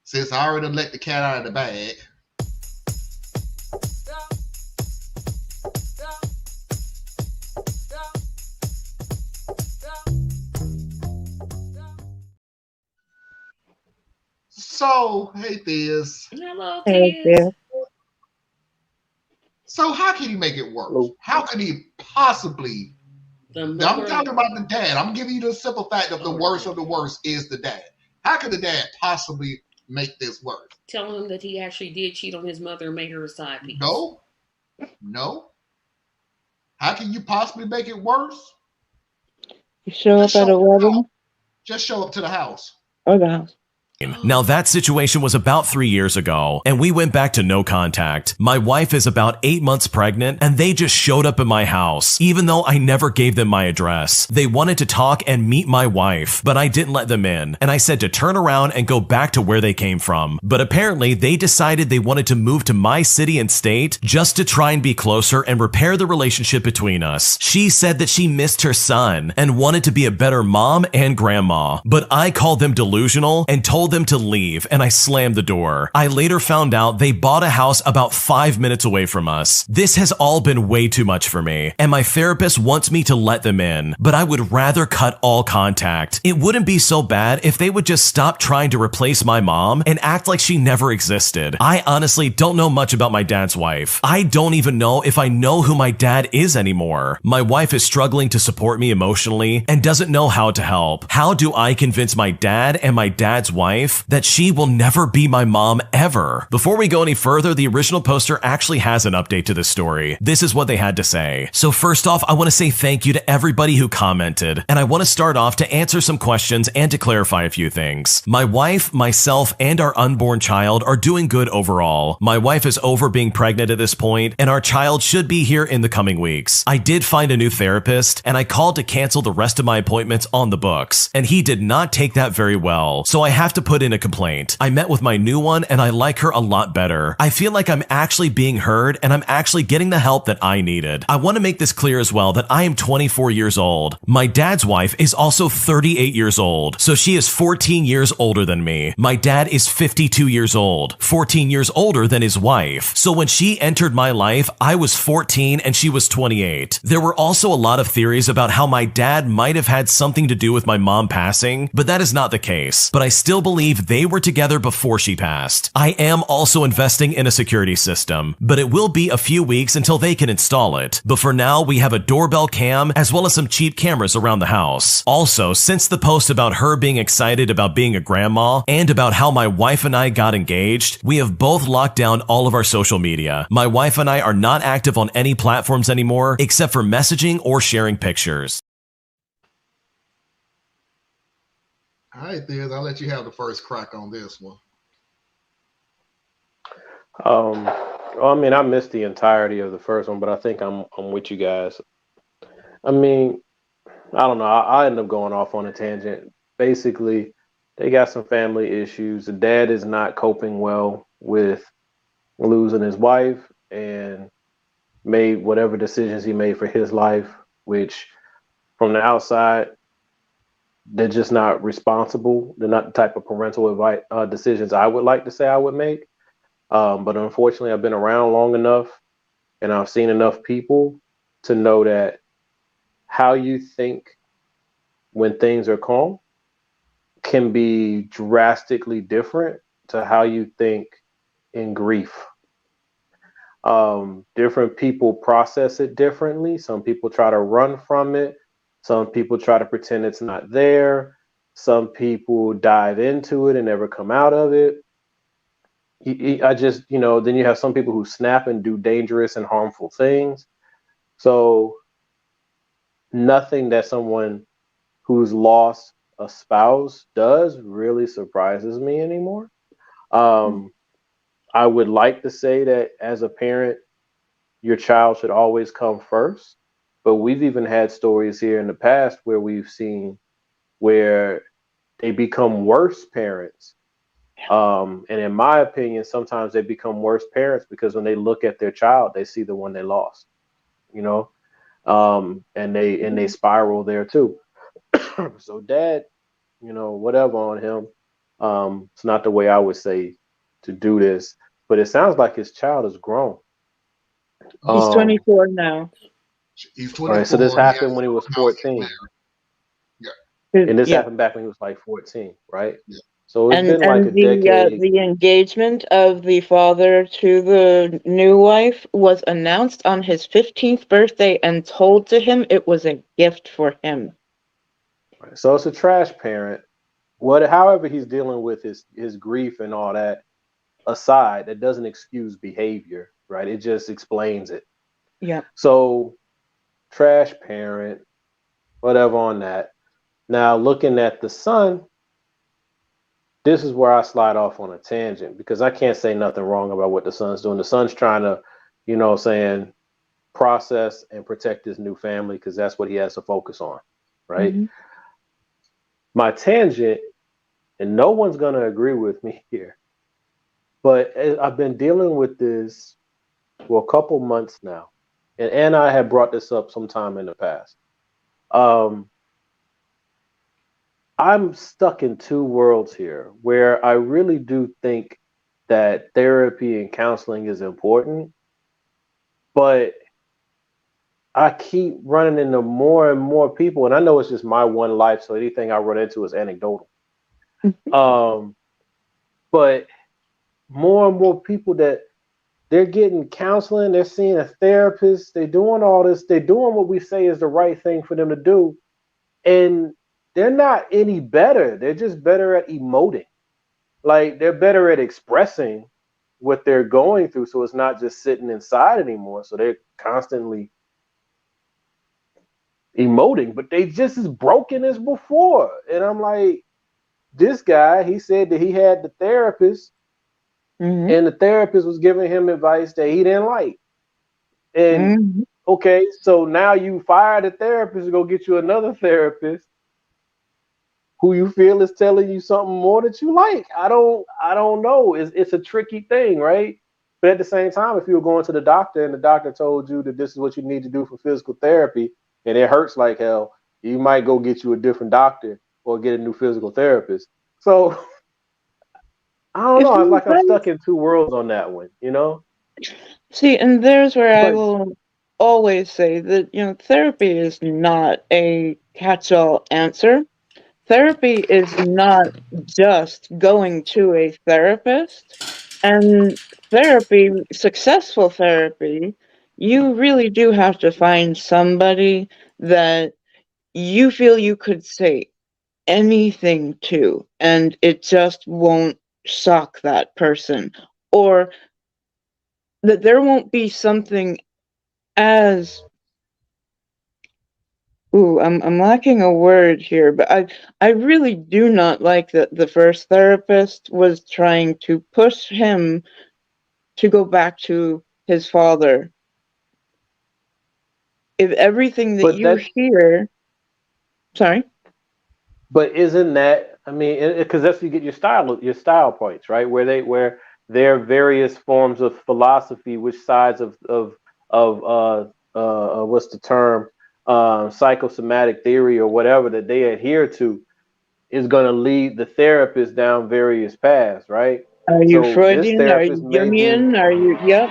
Since I already let the cat out of the bag, so hey, Thiz. Hello, Hey, Tiz. yeah. So how can he make it worse? Hello. How could he possibly? The I'm mother. talking about the dad. I'm giving you the simple fact of the Oh, worst okay. of the worst is the dad. How could the dad possibly make this worse? Telling him that he actually did cheat on his mother and made her a side piece. No, no. How can you possibly make it worse? You show Just up at show a up to the house. wedding Just show up to the house. or the house. Now Oh, that situation was about 3 years ago, and we went back to no contact. My wife is about 8 months pregnant, and they just showed up at my house, even though I never gave them my address. They wanted to talk and meet my wife, but I didn't let them in, and I said to turn around and go back to where they came from. But apparently, they decided they wanted to move to my city and state just to try and be closer and repair the relationship between us. She said that she missed her son and wanted to be a better mom and grandma, but I called them delusional and told them to leave, and I slammed the door. I later found out they bought a house about 5 minutes away from us. This has all been way too much for me, and my therapist wants me to let them in, but I would rather cut all contact. It wouldn't be so bad if they would just stop trying to replace my mom and act like she never existed. I honestly don't know much about my dad's wife. I don't even know if I know who my dad is anymore. My wife is struggling to support me emotionally and doesn't know how to help. How do I convince my dad and my dad's wife that she will never be my mom ever? Before we go any further, the original poster actually has an update to this story. This is what they had to say. So first off, I want to say thank you to everybody who commented, and I want to start off to answer some questions and to clarify a few things. My wife, myself, and our unborn child are doing good overall. My wife is over being pregnant at this point, and our child should be here in the coming weeks. I did find a new therapist, and I called to cancel the rest of my appointments on the books, and he did not take that very well, so I have to put in a complaint. I met with my new one, and I like her a lot better. I feel like I'm actually being heard, and I'm actually getting the help that I needed. I want to make this clear as well that I am 24 years old. My dad's wife is also 38 years old, so she is 14 years older than me. My dad is 52 years old, 14 years older than his wife. So when she entered my life, I was 14 and she was 28. There were also a lot of theories about how my dad might have had something to do with my mom passing, but that is not the case. But I still believe they were together before she passed. I am also investing in a security system, but it will be a few weeks until they can install it. But for now, we have a doorbell cam as well as some cheap cameras around the house. Also, since the post about her being excited about being a grandma and about how my wife and I got engaged, we have both locked down all of our social media. My wife and I are not active on any platforms anymore except for messaging or sharing pictures. All right, Thiz, I'll let you have the first crack on this one. Well, I mean, I missed the entirety of the first one, but I think I'm with you guys. I mean, I don't know. I end up going off on a tangent. Basically, they got some family issues. The dad is not coping well with losing his wife and made whatever decisions he made for his life, which from the outside, they're just not responsible. They're not the type of parental advice decisions I would like to say I would make. But unfortunately, I've been around long enough and I've seen enough people to know that how you think when things are calm can be drastically different to how you think in grief. Different people process it differently. Some people try to run from it. Some people try to pretend it's not there. Some people dive into it and never come out of it. I just, then you have some people who snap and do dangerous and harmful things. So nothing that someone who's lost a spouse does really surprises me anymore. Um, I would like to say that as a parent, your child should always come first. But we've even had stories here in the past where we've seen where they become worse parents. And in my opinion, sometimes they become worse parents because when they look at their child, they see the one they lost, you know, and they spiral there too. So dad, whatever on him. It's not the way I would say to do this, but it sounds like his child is grown. He's Um, 24 now. He's all right, so this 24. He has happened when he his was own house. He's 14, married. Yeah, and this Yeah. happened back when he was like 14, right? yeah. So it's And been like a decade. the engagement of the father to the new wife was announced on his 15th birthday and told to him it was a gift for him. Right? So it's a trash parent. However he's dealing with his grief and all that aside, that doesn't excuse behavior, right? It just explains it. Yeah. So trash parent, whatever on that. Now looking at the son, this is where I slide off on a tangent because I can't say nothing wrong about what the son's doing. The son's trying to, saying process and protect his new family because that's what he has to focus on, right? Hmm. My tangent, and no one's going to agree with me here, but I've been dealing with this for a couple months now, and I had brought this up sometime in the past. Um, I'm stuck in two worlds here where I really do think that therapy and counseling is important, but I keep running into more and more people, and I know it's just my one life, so anything I run into is anecdotal. Um, but more and more people that they're getting counseling, they're seeing a therapist, they're doing all this, they're doing what we say is the right thing for them to do, and they're not any better. They're just better at emoting. Like they're better at expressing what they're going through, so it's not just sitting inside anymore. So they're constantly emoting, but they just as broken as before. And I'm like, this guy, he said that he had the therapist, Hmm. and the therapist was giving him advice that he didn't like. And Hmm. okay, so now you fire the therapist to go get you another therapist who you feel is telling you something more that you like. I don't know. It's a tricky thing, right? But at the same time, if you were going to the doctor and the doctor told you that this is what you need to do for physical therapy and it hurts like hell, you might go get you a different doctor or get a new physical therapist. So I don't If know. It's you like I'm stuck in two worlds on that one. see, and there's where I But will always say that, therapy is not a catch-all answer. Therapy is not just going to a therapist. And therapy, successful therapy, you really do have to find somebody that you feel you could say anything to, and it just won't shock that person. Or that there won't be something as I'm lacking a word here, but I really do not like that the first therapist was trying to push him to go back to his father. If everything that but you that hear, sorry. But isn't that? I mean, because that's you get your style points, right? Where there are various forms of philosophy, which sides of what's the term, psychosomatic theory or whatever that they adhere to is going to lead the therapist down various paths, right? Are you So this Freudian? Are therapist you may be. Jungian? Are you? Yep.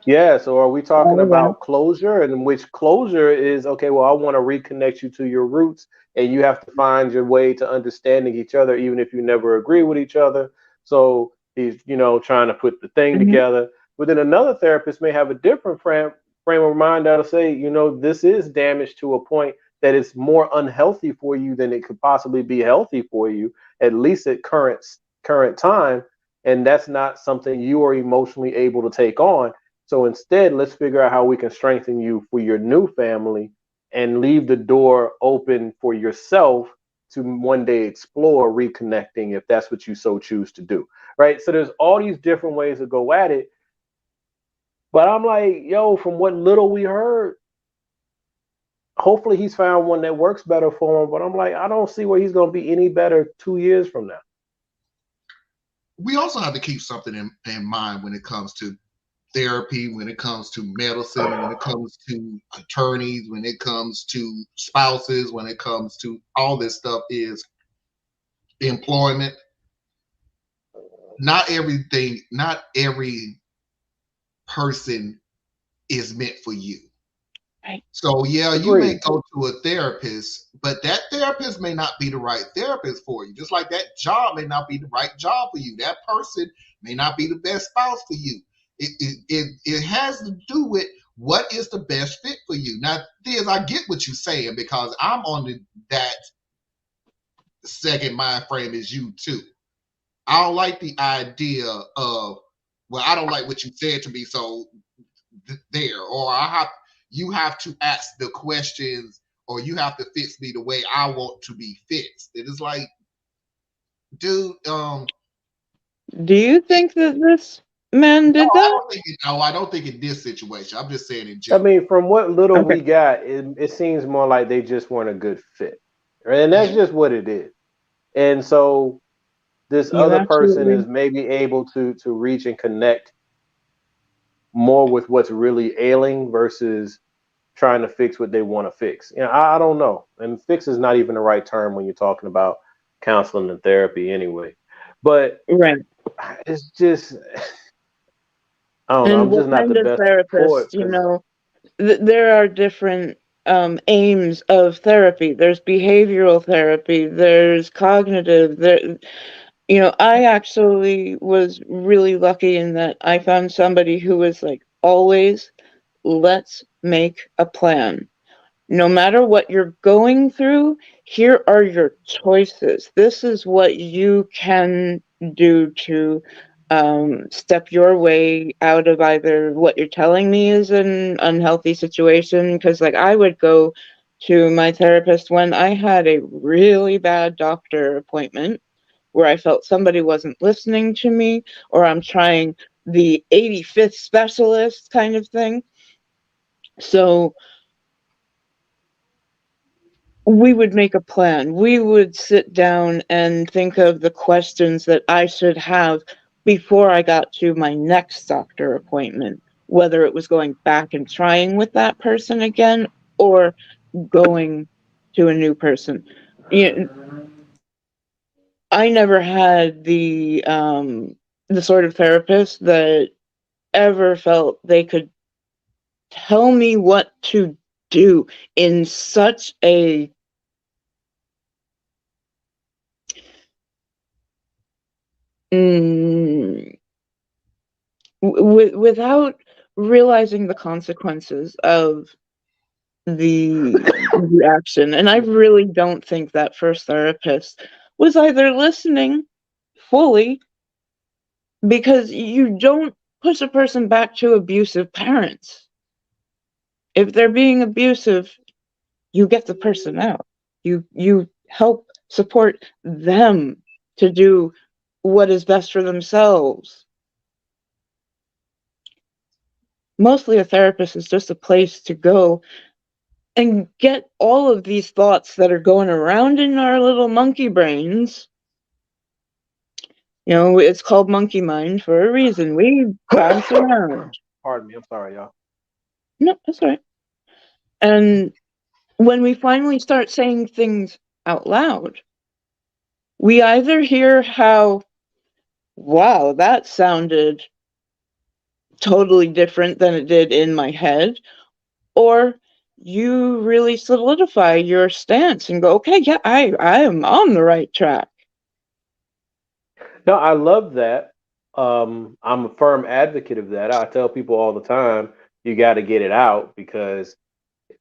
Yeah, so are we talking All right. about closure, and in which closure is okay, well, I want to reconnect you to your roots, and you have to find your way to understanding each other, even if you never agree with each other. So he's, trying to put the thing Mm-hmm. together. But then another therapist may have a different frame of mind that'll say, this is damage to a point that it's more unhealthy for you than it could possibly be healthy for you, at least at current time. And that's not something you are emotionally able to take on, so instead, let's figure out how we can strengthen you for your new family and leave the door open for yourself to one day explore reconnecting if that's what you so choose to do. Right. So there's all these different ways to go at it. But I'm like, yo, from what little we heard, hopefully he's found one that works better for him. But I'm like, I don't see where he's going to be any better 2 years from now. We also have to keep something in mind when it comes to therapy, when it comes to medicine, when it comes to attorneys, when it comes to spouses, when it comes to all this stuff is employment. not every person is meant for you. Right. So yeah, you may Agreed. go to a therapist, but that therapist may not be the right therapist for you. Just like that job may not be the right job for you. That person may not be the best spouse for you. It has to do with what is the best fit for you. Now, Thiz, I get what you're saying because I'm on that second mind frame as you too. I don't like the idea of, well, I don't like what you said to me, so there, or you have to ask the questions, or you have to fix me the way I want to be fixed. It is like, dude, Do you think that this man no, did that? I don't think in this situation. I'm just saying in I general. mean, from what little Okay. we got, it seems more like they just weren't a good fit, right? And that's Yeah. just what it is. And so this You other person absolutely. is maybe able to reach and connect more with what's really ailing versus trying to fix what they want to fix. You know, I don't know. And fix is not even the right term when you're talking about counseling and therapy anyway. But Right. it's just, I don't know. And I'm what just not the kind of best for it therapist, because there are different aims of therapy. There's behavioral therapy, there's cognitive, I actually was really lucky in that I found somebody who was like, always, let's make a plan. No matter what you're going through, here are your choices. This is what you can do to step your way out of either what you're telling me is an unhealthy situation. Because, like, I would go to my therapist when I had a really bad doctor appointment where I felt somebody wasn't listening to me, or I'm trying the 85th specialist kind of thing. So we would make a plan. We would sit down and think of the questions that I should have before I got to my next doctor appointment, whether it was going back and trying with that person again or going to a new person. You I never had the sort of therapist that ever felt they could tell me what to do in such a mm, without realizing the consequences of the action. And I really don't think that first therapist was either listening fully, because you don't push a person back to abusive parents. If they're being abusive, you get the person out. You help support them to do what is best for themselves. Mostly a therapist is just a place to go and get all of these thoughts that are going around in our little monkey brains. It's called monkey mind for a reason. We bounce around. pardon me, I'm sorry, y'all. No, that's all right. And when we finally start saying things out loud, we either hear how, wow, that sounded totally different than it did in my head, or you really solidify your stance and go, okay, yeah, I am on the right track. No, I love that. I'm a firm advocate of that. I tell people all the time, you got to get it out because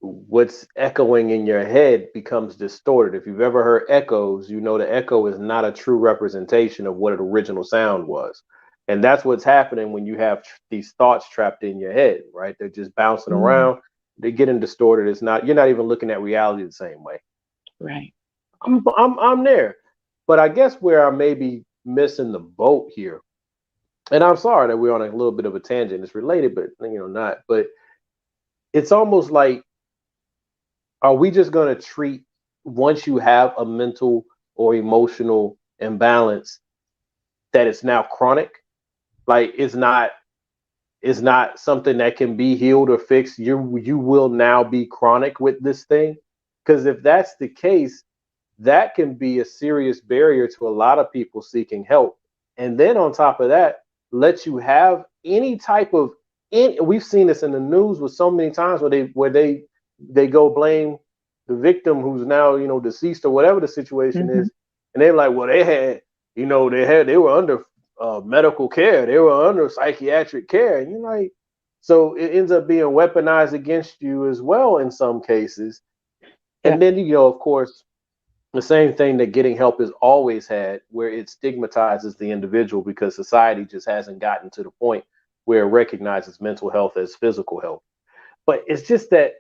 what's echoing in your head becomes distorted. If you've ever heard echoes, you know the echo is not a true representation of what an original sound was. And that's what's happening when you have these thoughts trapped in your head, right? They're just bouncing Mm, around. They're getting distorted. You're not even looking at reality the same way. right. I'm there. But I guess where I may be missing the boat here, and I'm sorry that we're on a little bit of a tangent. It's related, but not. But it's almost like, are we just going to treat once you have a mental or emotional imbalance that it's now chronic? Like it's not something that can be healed or fixed. You will now be chronic with this thing. Because if that's the case, that can be a serious barrier to a lot of people seeking help and then on top of that, let you have any type of we've seen this in the news with so many times where they go blame the victim who's now deceased or whatever the situation Hmm. is, and they're like, well, they were under medical care, they were under psychiatric care, and you're like, so it ends up being weaponized against you as well in some cases. Yeah. And then of course, the same thing that getting help has always had, where it stigmatizes the individual because society just hasn't gotten to the point where it recognizes mental health as physical health. But it's just that,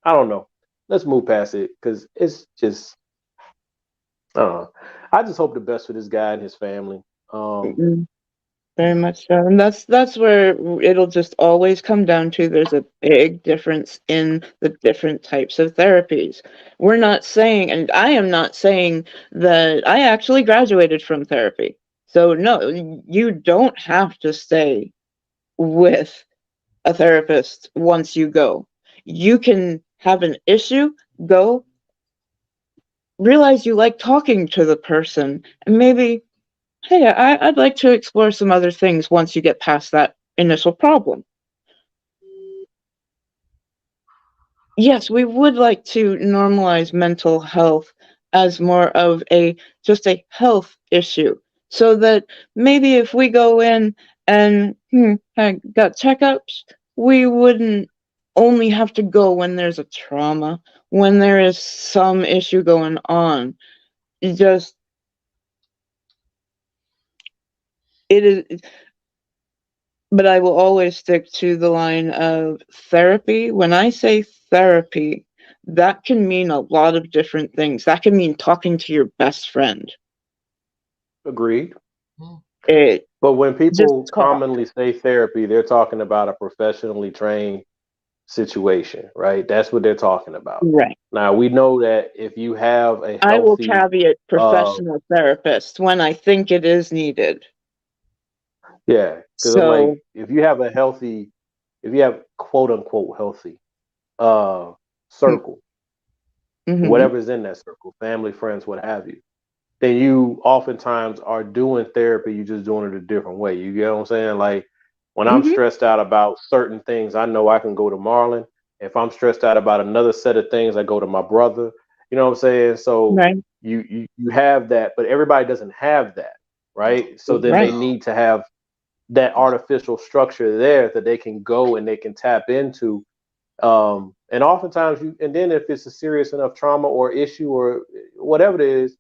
I don't know. Let's move past it because it's just, I don't know. I just hope the best for this guy and his family. Mm, very Yeah. much so. And that's where it'll just always come down to there's a big difference in the different types of therapies. We're not saying, and I am not saying that I actually graduated from therapy. So no, you don't have to stay with a therapist once you go. You can have an issue, go, realize you like talking to the person, and maybe, hey, I'd like to explore some other things once you get past that initial problem. Yes, we would like to normalize mental health as more of just a health issue. So that maybe if we go in and got checkups, we wouldn't only have to go when there's a trauma, when there is some issue going on. It just it is, but I will always stick to the line of therapy. When I say therapy, that can mean a lot of different things. That can mean talking to your best friend. Agreed. Hmm. It But when just people talk. commonly say therapy, they're talking about a professionally trained situation, right? That's what they're talking about. Right. Now, we know that if you have a I will healthy, caveat uh, professional therapist when I think it is needed. yeah, because I'm So, like, if you have quote unquote healthy uh circle, mm-hmm, whatever's in that circle, family, friends, what have you, then you oftentimes are doing therapy, you're just doing it a different way. You get what I'm saying? Like when I'm mm-hmm, stressed out about certain things, I know I can go to Marlon. If I'm stressed out about another set of things, I go to my brother. You know what I'm saying? So right, you have that, but everybody doesn't have that, No, right? So then they right. no, need to have that no. artificial structure there that they can go and they can tap into. And oftentimes and then if it's a serious enough trauma or issue or whatever it is,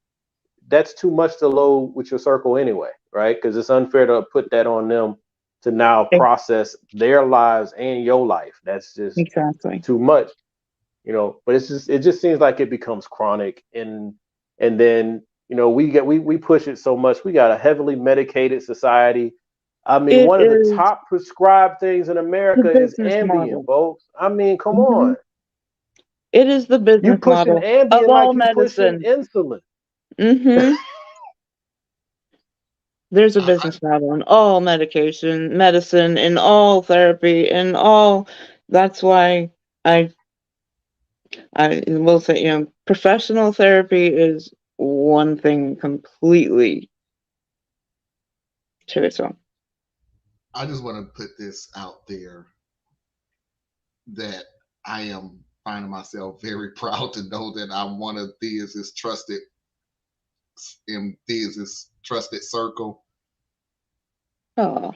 that's too much to load with your circle anyway, right? Because it's unfair to put that on them to now E- process their lives and your life. That's just Exactly. too much, But it just seems like it becomes chronic, and then we push it so much. We got a heavily medicated society. I mean, It one of the is top prescribed things in the America is business Ambien, model. folks. I mean, come Hmm. on. It is the You business pushing model of Ambien all like you pushing medicine. insulin. Hmm. There's a I, business model in all medicine, in all therapy, in all. That's why I I will say, professional therapy is one thing completely to its own. I just want to put this out there that I am finding myself very proud to know that I'm one of Thea's trusted in Thea's trusted circle. Oh,